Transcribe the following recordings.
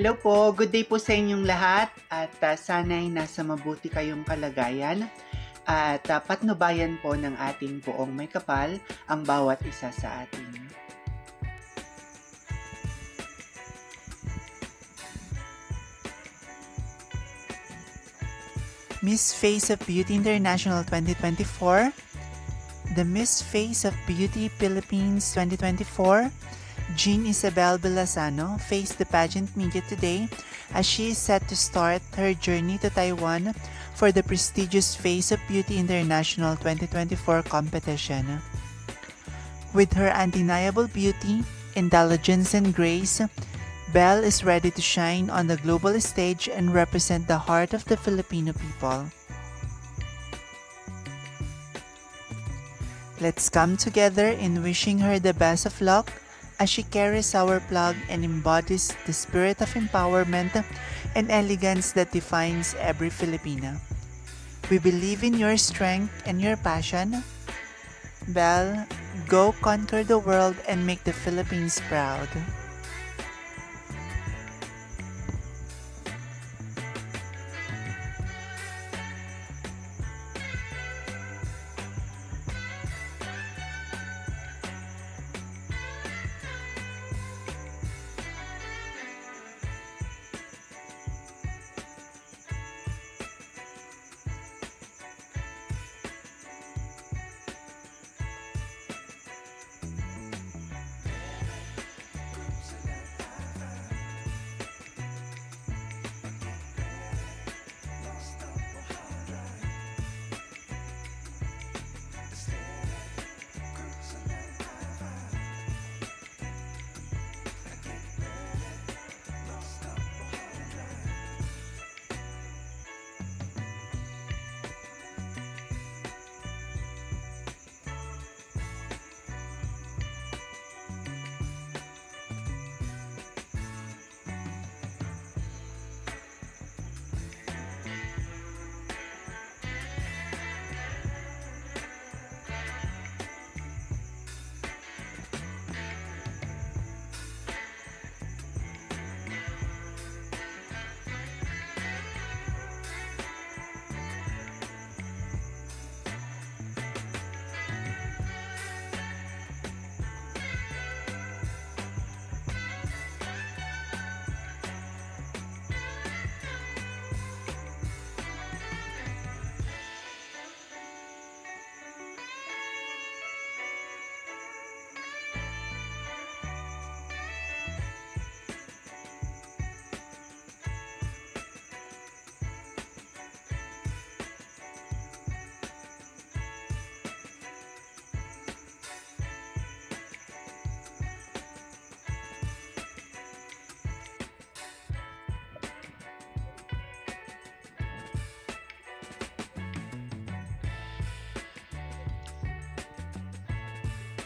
Hello po, good day po sa inyong lahat at sana'y nasa mabuti kayong kalagayan at patnubayan po ng ating poong may kapal ang bawat isa sa atin. Miss Face of Beauty International 2024, the Miss Face of Beauty Philippines 2024, Jean Isabel Villasano faced the pageant media today as she is set to start her journey to Taiwan for the prestigious Face of Beauty International 2024 competition. With her undeniable beauty, intelligence, and grace, Belle is ready to shine on the global stage and represent the heart of the Filipino people. Let's come together in wishing her the best of luck as she carries our flag and embodies the spirit of empowerment and elegance that defines every Filipina. We believe in your strength and your passion. Belle, go conquer the world and make the Philippines proud.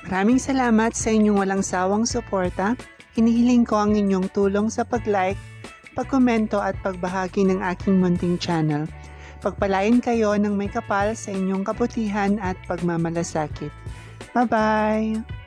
Maraming salamat sa inyong walang sawang suporta. Hinihiling ko ang inyong tulong sa pag-like, pag-komento at pagbahagi ng aking munting channel. Pagpalain kayo ng may kapal sa inyong kabutihan at pagmamalasakit. Bye-bye!